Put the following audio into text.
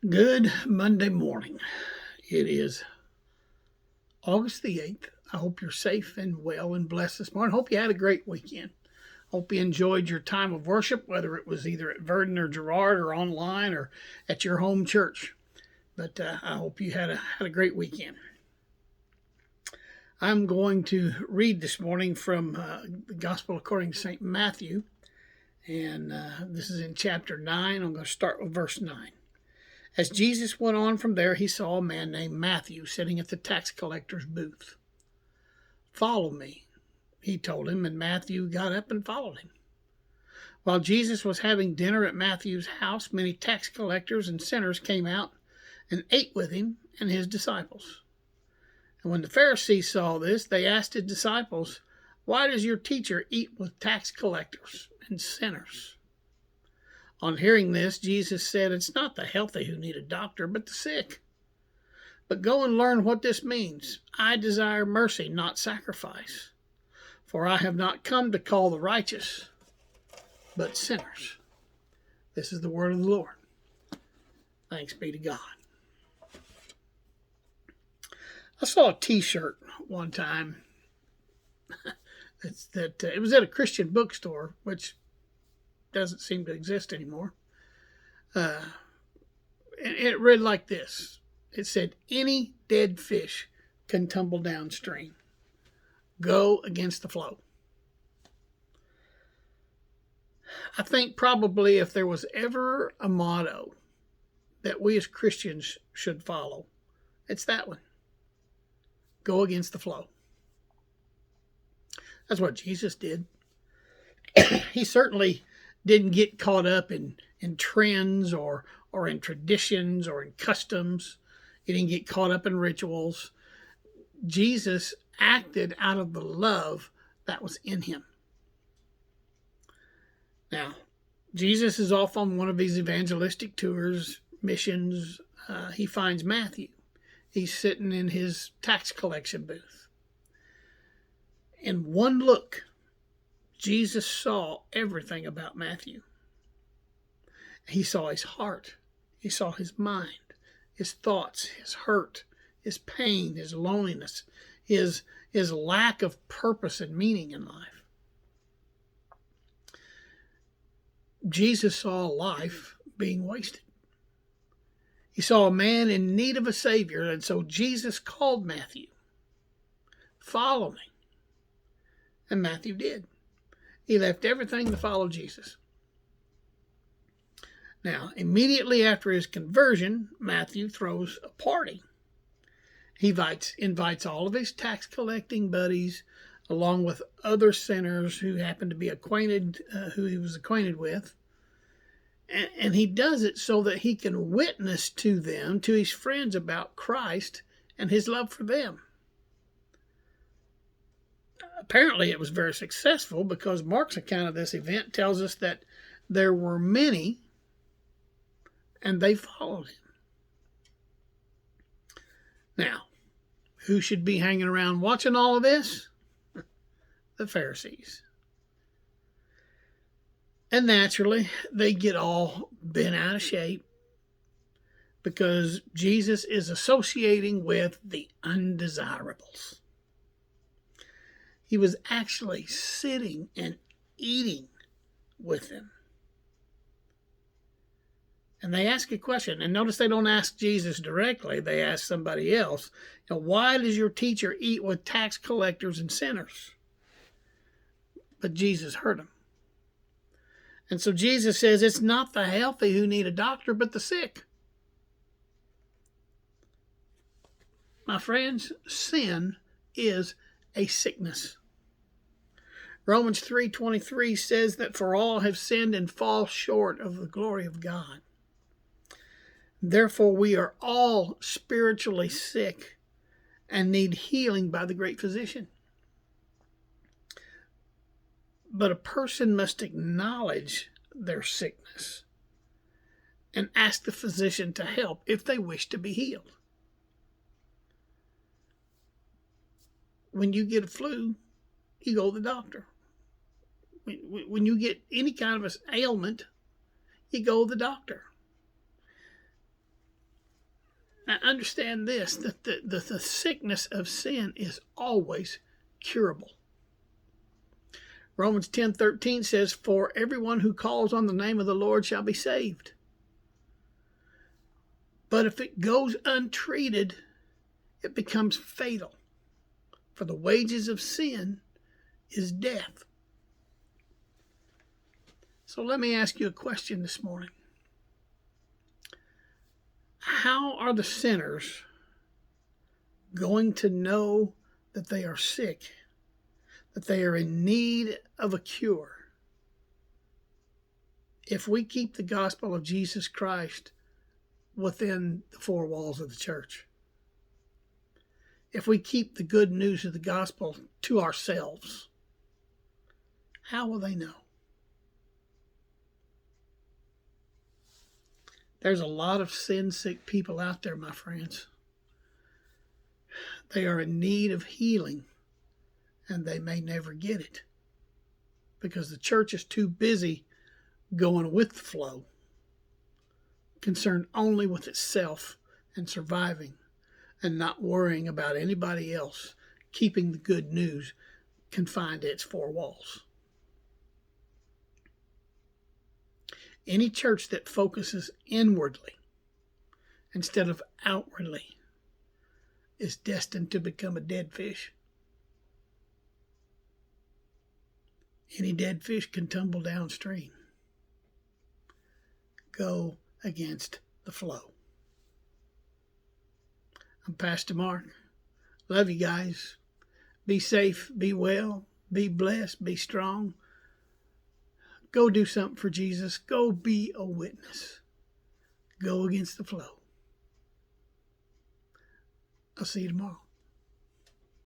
Good Monday morning. It is August the 8th. I hope you're safe and well and blessed this morning. Hope you had a great weekend. Hope you enjoyed your time of worship, whether it was either at Verdon or Girard or online or at your home church. But I hope you had a great weekend. I'm going to read this morning from the Gospel according to St. Matthew. And this is in chapter 9. I'm going to start with verse 9. As Jesus went on from there, he saw a man named Matthew sitting at the tax collector's booth. "Follow me," he told him, and Matthew got up and followed him. While Jesus was having dinner at Matthew's house, many tax collectors and sinners came out and ate with him and his disciples. And when the Pharisees saw this, they asked his disciples, "Why does your teacher eat with tax collectors and sinners?" On hearing this, Jesus said, "It's not the healthy who need a doctor, but the sick. But go and learn what this means. I desire mercy, not sacrifice. For I have not come to call the righteous, but sinners." This is the word of the Lord. Thanks be to God. I saw a T-shirt one time. It was at a Christian bookstore, which doesn't seem to exist anymore. And it read like this. It said, "Any dead fish can tumble downstream. Go against the flow." I think probably if there was ever a motto that we as Christians should follow, it's that one. Go against the flow. That's what Jesus did. He certainly didn't get caught up in trends or in traditions or in customs. He didn't get caught up in rituals. Jesus acted out of the love that was in him. Now, Jesus is off on one of these evangelistic tours, missions. He finds Matthew. He's sitting in his tax collection booth. In one look, Jesus saw everything about Matthew. He saw his heart. He saw his mind, his thoughts, his hurt, his pain, his loneliness, his lack of purpose and meaning in life. Jesus saw life being wasted. He saw a man in need of a Savior, and so Jesus called Matthew. "Follow me." And Matthew did. He left everything to follow Jesus. Now, immediately after his conversion, Matthew throws a party. He invites all of his tax collecting buddies, along with other sinners who happen to be who he was acquainted with. And he does it so that he can witness to them, to his friends, about Christ and his love for them. Apparently it was very successful, because Mark's account of this event tells us that there were many and they followed him. Now, who should be hanging around watching all of this? The Pharisees. And naturally, they get all bent out of shape because Jesus is associating with the undesirables. He was actually sitting and eating with them. And they ask a question. And notice they don't ask Jesus directly. They ask somebody else. "Why does your teacher eat with tax collectors and sinners?" But Jesus heard them. And so Jesus says, "It's not the healthy who need a doctor, but the sick." My friends, sin is a sickness. Romans 3:23 says that for all have sinned and fall short of the glory of God. Therefore, we are all spiritually sick and need healing by the great physician. But a person must acknowledge their sickness and ask the physician to help if they wish to be healed. When you get a flu, you go to the doctor. When you get any kind of an ailment, you go to the doctor. Now understand this, that the sickness of sin is always curable. Romans 10:13 says, "For everyone who calls on the name of the Lord shall be saved." But if it goes untreated, it becomes fatal. For the wages of sin is death. So let me ask you a question this morning. How are the sinners going to know that they are sick, that they are in need of a cure, if we keep the gospel of Jesus Christ within the four walls of the church? If we keep the good news of the gospel to ourselves, how will they know? There's a lot of sin-sick people out there, my friends. They are in need of healing, and they may never get it because the church is too busy going with the flow, concerned only with itself and surviving, and not worrying about anybody else, keeping the good news confined to its four walls. Any church that focuses inwardly instead of outwardly is destined to become a dead fish. Any dead fish can tumble downstream. Go against the flow. I'm Pastor Mark. Love you guys. Be safe, be well, be blessed, be strong. Go do something for Jesus. Go be a witness. Go against the flow. I'll see you tomorrow.